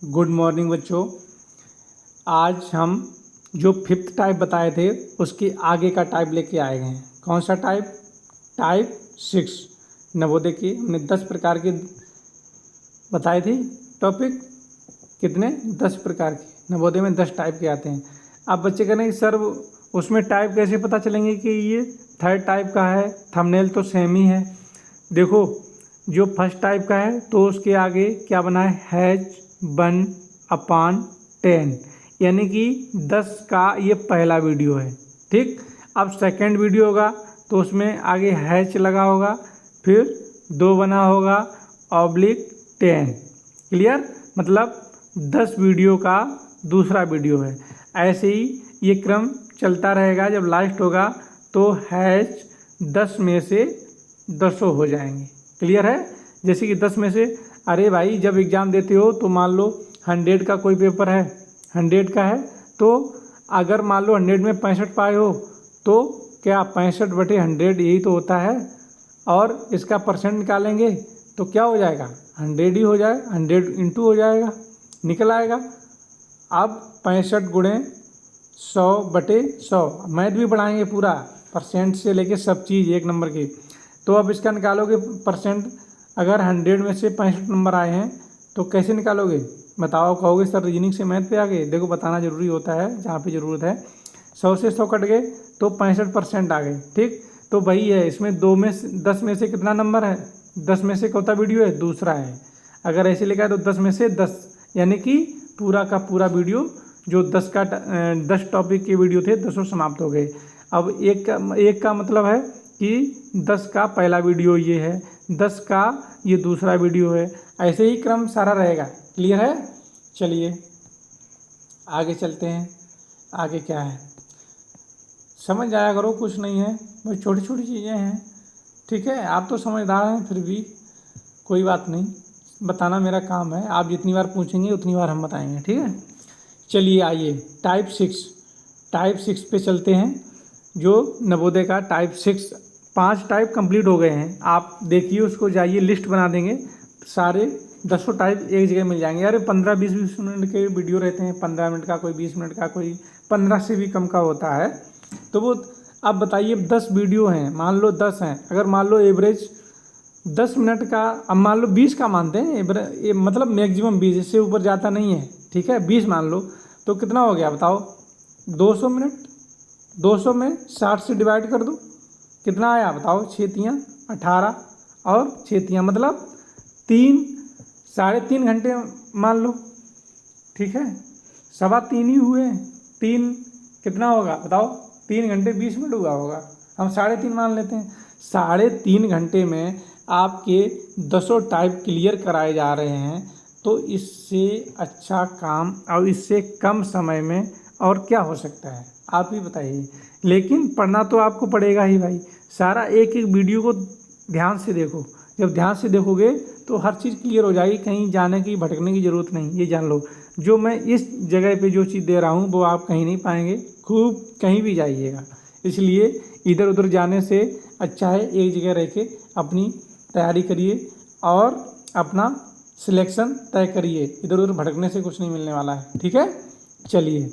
Good morning बच्चों। आज हम जो फिफ्थ टाइप बताए थे उसके आगे का टाइप लेके आए हैं। कौन सा टाइप? टाइप 6। नवोदय की हमने 10 प्रकार के बताए थे टॉपिक। कितने? 10 प्रकार के। नवोदय में 10 टाइप के आते हैं। अब बच्चे कह रहे हैं सर उसमें टाइप कैसे पता चलेंगे कि ये थर्ड टाइप का है? थंबनेल तो सेम ही है। देखो, जो फर्स्ट टाइप का है तो उसके आगे क्या बना है? H1/10, यानी कि 10 का ये पहला वीडियो है। ठीक। अब सेकंड वीडियो होगा तो उसमें आगे हैच लगा होगा, फिर 2 बना होगा /10। क्लियर? मतलब 10 वीडियो का दूसरा वीडियो है। ऐसे ही ये क्रम चलता रहेगा। जब लास्ट होगा तो हैच 10 में से 10 हो जाएंगे। क्लियर है? जैसे कि 10 में से, अरे भाई जब एग्ज़ाम देते हो तो मान लो 100 का कोई पेपर है, 100 का है, तो अगर मान लो 100 में 65 पाए हो तो क्या 65/100 यही तो होता है। और इसका परसेंट निकालेंगे तो क्या हो जाएगा? 100 ही हो जाए, 100 इंटू हो जाएगा, निकल आएगा। अब 65 गुणे 100/100, मैथ भी बढ़ाएंगे पूरा, परसेंट से लेके सब चीज़ एक नंबर की। तो अब इसका निकालोगे परसेंट। अगर 100 में से 65 नंबर आए हैं तो कैसे निकालोगे? बताओ। कहोगे सर रीजनिंग से मैथ पे आ गए। देखो, बताना जरूरी होता है जहाँ पे ज़रूरत है। 100 से 100 कट गए तो 65% आ गए। ठीक। तो वही है, इसमें 10 में से कितना नंबर है? 10 में से कौन-सा वीडियो है? दूसरा है। अगर ऐसे लिखा है तो 10 में से 10, यानी कि पूरा का पूरा वीडियो जो 10 टॉपिक के वीडियो थे 10 समाप्त हो गए। अब एक का मतलब है कि 10 का पहला वीडियो ये है, 10 का ये दूसरा वीडियो है। ऐसे ही क्रम सारा रहेगा। क्लियर है? चलिए आगे चलते हैं। आगे क्या है समझ जाया करो, कुछ नहीं है, बस छोटी छोटी चीज़ें हैं। ठीक है, आप तो समझदार हैं, फिर भी कोई बात नहीं, बताना मेरा काम है। आप जितनी बार पूछेंगे उतनी बार हम बताएंगे। ठीक है, चलिए आइए टाइप 6 पे चलते हैं। जो नवोदय का टाइप 6, 5 टाइप कंप्लीट हो गए हैं। आप देखिए, उसको जाइए, लिस्ट बना देंगे, सारे 10 टाइप एक जगह मिल जाएंगे। अरे 15-20 मिनट के वीडियो रहते हैं, 15 मिनट का, कोई 20 मिनट का, कोई 15 से भी कम का होता है। तो वो अब बताइए, 10 वीडियो हैं, मान लो 10 हैं। अगर मान लो एवरेज 10 मिनट का, अब मान लो 20 का मानते हैं, मतलब मैक्सिमम 20, इससे ऊपर जाता नहीं है। ठीक है, 20 मान लो तो कितना हो गया बताओ? 200 मिनट। 200 में 60 से डिवाइड कर दो, कितना आया बताओ? 6×3 = 18, और 6×3 मतलब 3, 3.5 घंटे मान लो। ठीक है, 3.25 ही हुए हैं। 3 कितना होगा बताओ? 3 घंटे 20 मिनट हुआ होगा, हम 3.5 मान लेते हैं। 3.5 घंटे में आपके 10 टाइप क्लियर कराए जा रहे हैं। तो इससे अच्छा काम और इससे कम समय में और क्या हो सकता है? आप ही बताइए। लेकिन पढ़ना तो आपको पड़ेगा ही भाई। सारा एक एक वीडियो को ध्यान से देखो। जब ध्यान से देखोगे तो हर चीज़ क्लियर हो जाएगी, कहीं जाने की भटकने की ज़रूरत नहीं। ये जान लो, जो मैं इस जगह पे जो चीज़ दे रहा हूँ वो आप कहीं नहीं पाएंगे, खूब कहीं भी जाइएगा। इसलिए इधर उधर जाने से अच्छा है एक जगह रह के अपनी तैयारी करिए और अपना सिलेक्शन तय करिए। इधर उधर भटकने से कुछ नहीं मिलने वाला है। ठीक है, चलिए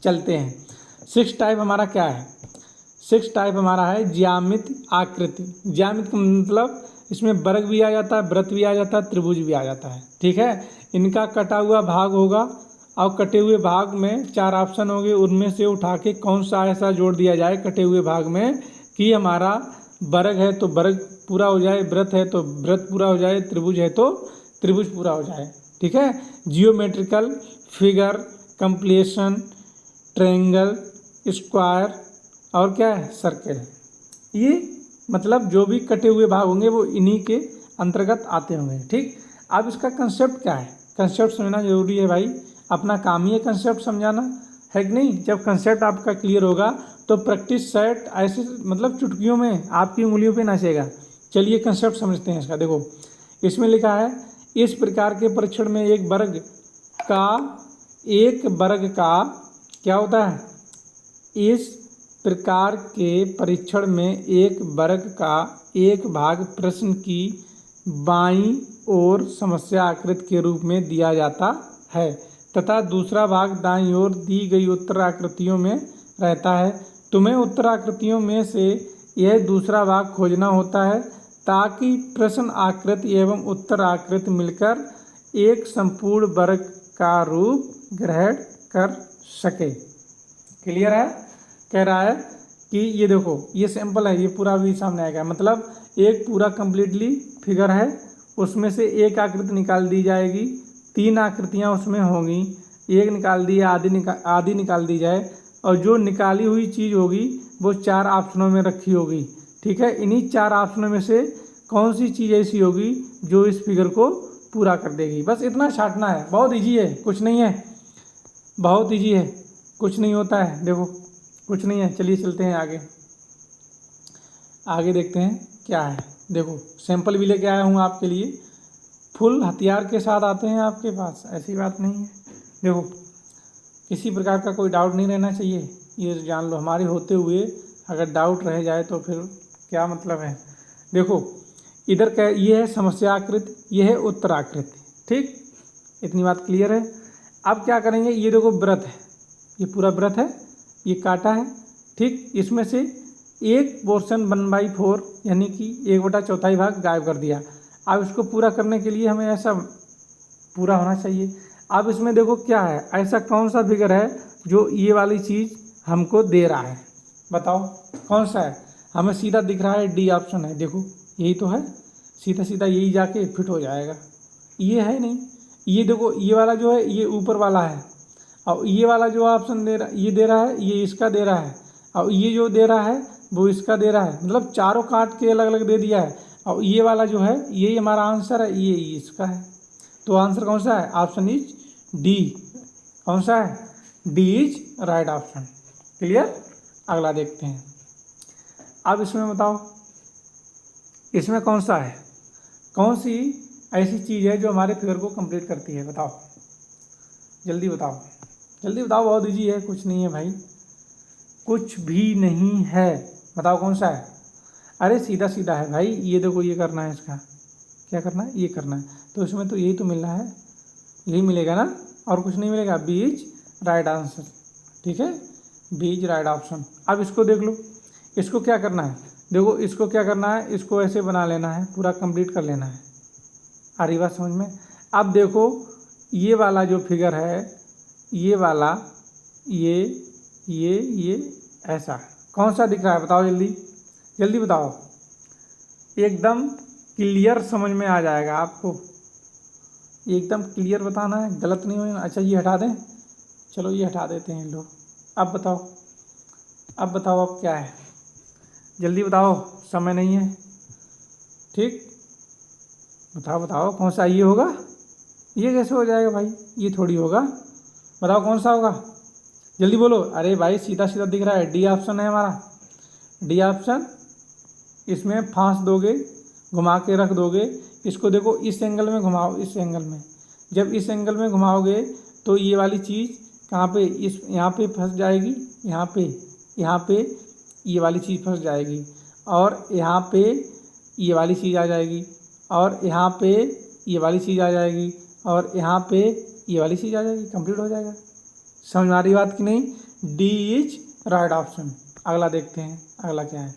चलते हैं। 6 टाइप हमारा क्या है? 6 टाइप हमारा है ज्यामिति आकृति। ज्यामिति का मतलब इसमें वर्ग भी आ जाता है, वृत्त भी आ जाता है, त्रिभुज भी आ जाता है। ठीक है, इनका कटा हुआ भाग होगा और कटे हुए भाग में 4 ऑप्शन होंगे, उनमें से उठा के कौन सा ऐसा जोड़ दिया जाए कटे हुए भाग में कि हमारा वर्ग है तो वर्ग पूरा हो जाए, वृत्त है तो वृत्त पूरा हो जाए, त्रिभुज है तो त्रिभुज पूरा हो जाए। ठीक है, geometrical figure, completion, triangle, square और क्या है? सर्कल। ये मतलब जो भी कटे हुए भाग होंगे वो इन्हीं के अंतर्गत आते होंगे। ठीक। अब इसका कंसेप्ट क्या है? कंसेप्ट समझना जरूरी है भाई, अपना काम ही है कंसेप्ट समझाना, है कि नहीं? जब कंसेप्ट आपका क्लियर होगा तो प्रैक्टिस सेट ऐसे मतलब चुटकियों में आपकी उंगलियों पे नाचेगा। चलिए कंसेप्ट समझते हैं इसका। देखो, इसमें लिखा है इस प्रकार के परीक्षण में एक वर्ग का क्या होता है? इस प्रकार के परीक्षण में एक वर्ग का एक भाग प्रश्न की बाईं ओर समस्या आकृति के रूप में दिया जाता है तथा दूसरा भाग दाईं ओर दी गई उत्तर आकृतियों में रहता है। तुम्हें उत्तर आकृतियों में से यह दूसरा भाग खोजना होता है ताकि प्रश्न आकृति एवं उत्तर आकृति मिलकर एक संपूर्ण वर्ग का रूप ग्रहण कर सके। क्लियर है? कह रहा है कि ये देखो, ये सैंपल है, ये पूरा भी सामने आएगा। मतलब एक पूरा कंप्लीटली फिगर है, उसमें से एक आकृति निकाल दी जाएगी, 3 आकृतियां उसमें होंगी, एक निकाल दी, आधी निकाल दी जाए, और जो निकाली हुई चीज़ होगी वो 4 ऑप्शनों में रखी होगी। ठीक है, इन्हीं 4 ऑप्शनों में से कौन सी चीज़ ऐसी होगी जो इस फिगर को पूरा कर देगी। बस इतना छांटना है, बहुत इजी है, कुछ नहीं है, बहुत इजी है, कुछ नहीं होता है। देखो कुछ नहीं है। चलिए चलते हैं आगे, आगे देखते हैं क्या है। देखो सैंपल भी लेके आया हूँ आपके लिए, फुल हथियार के साथ आते हैं आपके पास, ऐसी बात नहीं है। देखो किसी प्रकार का कोई डाउट नहीं रहना चाहिए, ये जान लो। हमारे होते हुए अगर डाउट रह जाए तो फिर क्या मतलब है। देखो इधर क्या, ये है समस्या आकृति, ये है उत्तर आकृति। ठीक, इतनी बात क्लियर है। अब क्या करेंगे, ये देखो व्रत है, ये पूरा व्रत है, ये काटा है। ठीक, इसमें से एक पोर्शन 1/4 यानी कि 1/4 भाग गायब कर दिया। अब इसको पूरा करने के लिए हमें ऐसा पूरा होना चाहिए। अब इसमें देखो क्या है, ऐसा कौन सा फिगर है जो ये वाली चीज़ हमको दे रहा है, बताओ कौन सा है। हमें सीधा दिख रहा है, डी ऑप्शन है। देखो यही तो है, सीधा सीधा यही जाके फिट हो जाएगा। ये है नहीं, ये देखो ये वाला जो है ये ऊपर वाला है, और ये वाला जो ऑप्शन दे रहा, ये दे रहा है, ये इसका दे रहा है, और ये जो दे रहा है वो इसका दे रहा है। मतलब चारों काट के अलग अलग दे दिया है, और ये वाला जो है यही हमारा आंसर है, ये इसका है। तो आंसर कौन सा है? Option is D. कौन सा है? D is right option. Clear? अगला देखते हैं। अब इसमें बताओ, इसमें कौन सा है, कौन सी ऐसी चीज़ है जो हमारे फिगर को कंप्लीट करती है, बताओ जल्दी बताओ, जल्दी बताओ। बहुत ईजी है, कुछ नहीं है भाई, कुछ भी नहीं है। बताओ कौन सा है। अरे सीधा सीधा है भाई, ये देखो ये करना है, इसका क्या करना है, ये करना है। तो इसमें तो यही तो मिलना है, यही मिलेगा ना, और कुछ नहीं मिलेगा। B is right answer. ठीक है, बी इज राइट ऑप्शन। अब इसको देख लो, इसको क्या करना है, देखो इसको क्या करना है, इसको ऐसे बना लेना है, पूरा कंप्लीट कर लेना है। आ रही बात समझ में? अब देखो ये वाला जो फिगर है, ये वाला, ये ऐसा कौन सा दिख रहा है, बताओ जल्दी जल्दी बताओ। एकदम क्लियर समझ में आ जाएगा आपको, एकदम क्लियर बताना है, गलत नहीं होगा। अच्छा ये हटा दें, चलो ये हटा देते हैं लोग। अब बताओ, अब बताओ, अब क्या है, जल्दी बताओ, समय नहीं है। ठीक, बताओ बताओ कौन सा, ये होगा? ये कैसे हो जाएगा भाई, ये थोड़ी होगा। बताओ कौन सा होगा, जल्दी बोलो। अरे भाई सीधा सीधा दिख रहा है, डी ऑप्शन है हमारा, डी ऑप्शन। इसमें फांस दोगे, घुमा के रख दोगे, इसको देखो इस एंगल में घुमाओ, इस एंगल में। जब इस एंगल में घुमाओगे तो ये वाली चीज़ कहाँ पे, इस यहाँ पे फंस जाएगी, यहाँ पे ये वाली चीज़ फंस जाएगी, और यहाँ पे ये वाली चीज़ आ जाएगी, और यहाँ पे ये वाली चीज़ आ जाएगी, और यहाँ पे ये वाली चीज़ आ जाएगी। कंप्लीट हो जाएगा। समझ में आ रही बात कि नहीं? D is right option. अगला देखते हैं, अगला क्या है।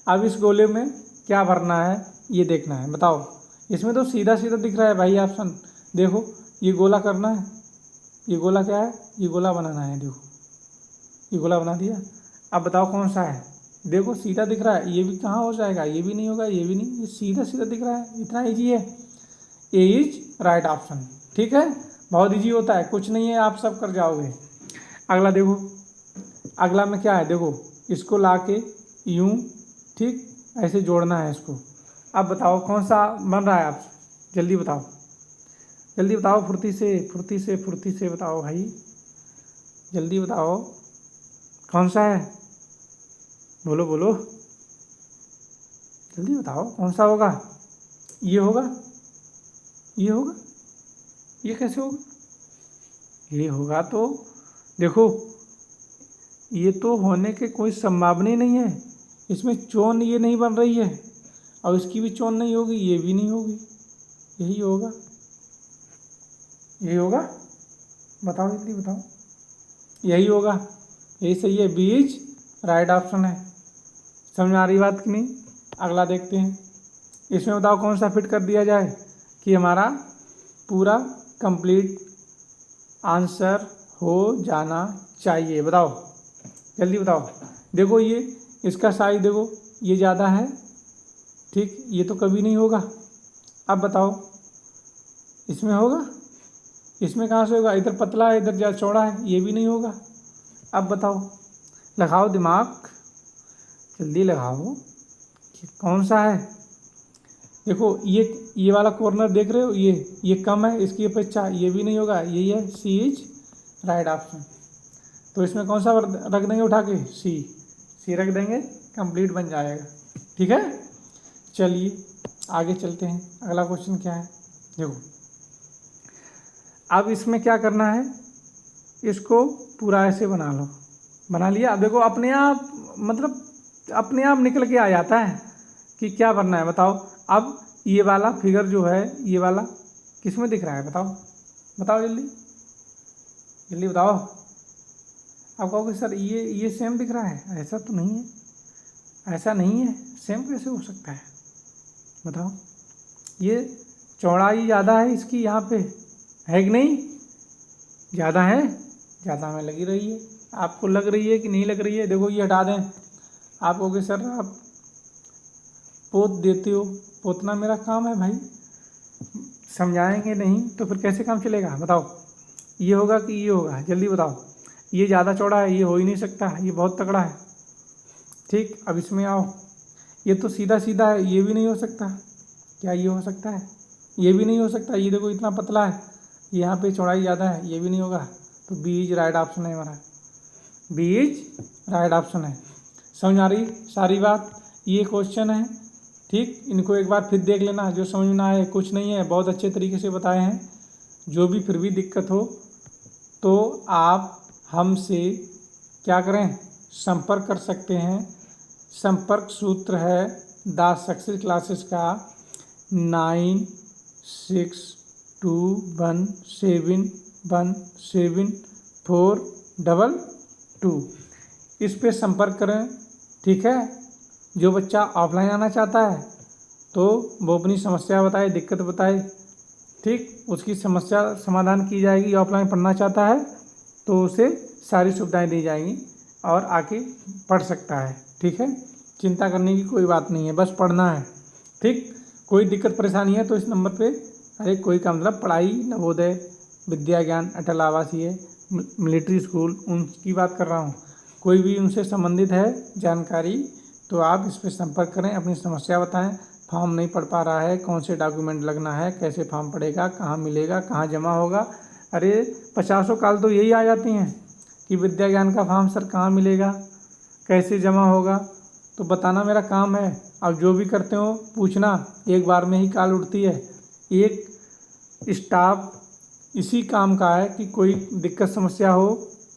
अब इस गोले में क्या भरना है ये देखना है, बताओ। इसमें तो सीधा सीधा दिख रहा है भाई ऑप्शन। देखो ये गोला करना है, ये गोला क्या है, ये गोला बनाना है। देखो ये गोला बना दिया। अब बताओ कौन सा है, देखो सीधा दिख रहा है, ये भी कहाँ हो जाएगा, ये भी नहीं होगा, ये भी नहीं, ये सीधा सीधा दिख रहा है। इतना ईजी है, ए इज राइट ऑप्शन। ठीक है, बहुत ईजी होता है, कुछ नहीं है, आप सब कर जाओगे। अगला देखो, अगला में क्या है, देखो इसको ला के यूँ, ठीक ऐसे जोड़ना है इसको। अब बताओ कौन सा बन रहा है, आप जल्दी बताओ, जल्दी बताओ, फुर्ती से फुर्ती से फुर्ती से बताओ भाई, जल्दी बताओ कौन सा है, बोलो बोलो जल्दी बताओ कौन सा होगा। ये होगा, ये होगा, ये कैसे होगा, ये होगा तो देखो ये तो होने के कोई संभावना ही नहीं है। इसमें चोन ये नहीं बन रही है, और इसकी भी चोन नहीं होगी, ये भी नहीं होगी। यही होगा, यही होगा, बताओ जल्दी बताओ, यही होगा, यही सही है, बीज राइट ऑप्शन है। समझ में आ रही बात कि नहीं? अगला देखते हैं, इसमें बताओ कौन सा फिट कर दिया जाए कि हमारा पूरा कंप्लीट आंसर हो जाना चाहिए, बताओ जल्दी बताओ। देखो ये इसका साइज देखो, ये ज़्यादा है, ठीक, ये तो कभी नहीं होगा। अब बताओ इसमें होगा, इसमें कहाँ से होगा, इधर पतला है इधर ज़्यादा चौड़ा है, ये भी नहीं होगा। अब बताओ, लगाओ दिमाग, जल्दी लगाओ कि कौन सा है। देखो ये वाला कॉर्नर देख रहे हो, ये कम है इसकी अपेक्षा, ये भी नहीं होगा, यही है, सी इज राइट ऑप्शन। तो इसमें कौन सा रख देंगे उठा के, सी रख देंगे, कंप्लीट बन जाएगा। ठीक है, चलिए आगे चलते हैं। अगला क्वेश्चन क्या है, देखो अब इसमें क्या करना है, इसको पूरा ऐसे बना लो, बना लिया। अब देखो अपने आप, मतलब अपने आप निकल के आ जाता है कि क्या बनना है, बताओ। अब ये वाला फिगर जो है, ये वाला किस में दिख रहा है, बताओ बताओ जल्दी जल्दी बताओ। आप कहोगे सर ये सेम दिख रहा है, ऐसा तो नहीं है, ऐसा नहीं है, सेम कैसे हो सकता है, बताओ। ये चौड़ाई ज़्यादा है इसकी, यहाँ पे है कि नहीं, ज़्यादा है, ज़्यादा हमें लगी रही है, आपको लग रही है कि नहीं लग रही है। देखो ये हटा दें, आप कहोगे सर आप पोत देते हो, पोतना मेरा काम है भाई, समझाएंगे नहीं तो फिर कैसे काम चलेगा, बताओ। ये होगा कि ये होगा, जल्दी बताओ। ये ज़्यादा चौड़ा है, ये हो ही नहीं सकता, ये बहुत तगड़ा है, ठीक। अब इसमें आओ, ये तो सीधा सीधा है, ये भी नहीं हो सकता, क्या ये हो सकता है, ये भी नहीं हो सकता, ये देखो इतना पतला है, यहाँ पे चौड़ाई ज़्यादा है, ये भी नहीं होगा। तो बीज राइट ऑप्शन है हमारा, बीज राइट ऑप्शन है। समझ आ रही सारी बात, ये क्वेश्चन है, ठीक। इनको एक बार फिर देख लेना, जो समझ में ना आए, कुछ नहीं है, बहुत अच्छे तरीके से बताए हैं। जो भी फिर भी दिक्कत हो तो आप हमसे क्या करें, संपर्क कर सकते हैं। संपर्क सूत्र है द सक्सेस क्लासेस का 9621717422। इस पे संपर्क करें, ठीक है। जो बच्चा ऑफलाइन आना चाहता है तो वो अपनी समस्या बताए, दिक्कत बताए, ठीक, उसकी समस्या समाधान की जाएगी। ऑफलाइन पढ़ना चाहता है तो उसे सारी सुविधाएं दी जाएंगी और आके पढ़ सकता है, ठीक है। चिंता करने की कोई बात नहीं है, बस पढ़ना है, ठीक। कोई दिक्कत परेशानी है तो इस नंबर पे, अरे कोई का मतलब पढ़ाई, नवोदय, विद्या ज्ञान, अटल आवासीय, मिलिट्री स्कूल, उनकी बात कर रहा हूँ। कोई भी उनसे संबंधित है जानकारी तो आप इस पर संपर्क करें, अपनी समस्या बताएं। फॉर्म नहीं पढ़ पा रहा है, कौन से डॉक्यूमेंट लगना है, कैसे फॉर्म पड़ेगा, कहाँ मिलेगा, कहाँ जमा होगा। अरे 50 काल तो यही आ जाती हैं कि विद्या ज्ञान का फॉर्म सर कहाँ मिलेगा, कैसे जमा होगा, तो बताना मेरा काम है। अब जो भी करते हो पूछना, एक बार में ही कॉल उठती है। एक स्टाफ इसी काम का है कि कोई दिक्कत समस्या हो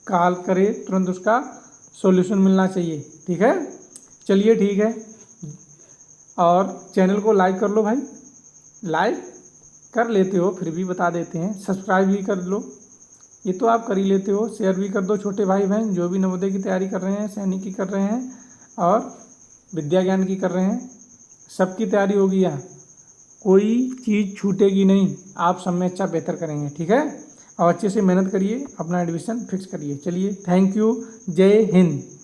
कॉल करे, तुरंत उसका सॉल्यूशन मिलना चाहिए, ठीक है। चलिए ठीक है, और चैनल को लाइक कर लो भाई, लाइक कर लेते हो फिर भी बता देते हैं, सब्सक्राइब भी कर लो, ये तो आप कर ही लेते हो। शेयर भी कर दो छोटे भाई बहन जो भी नवोदय की तैयारी कर रहे हैं, सैनिक की कर रहे हैं और विद्या ज्ञान की कर रहे हैं, सबकी तैयारी होगी यहाँ, कोई चीज़ छूटेगी नहीं, आप सब में अच्छा बेहतर करेंगे, ठीक है। और अच्छे से मेहनत करिए, अपना एडमिशन फिक्स करिए। चलिए, थैंक यू, जय हिंद।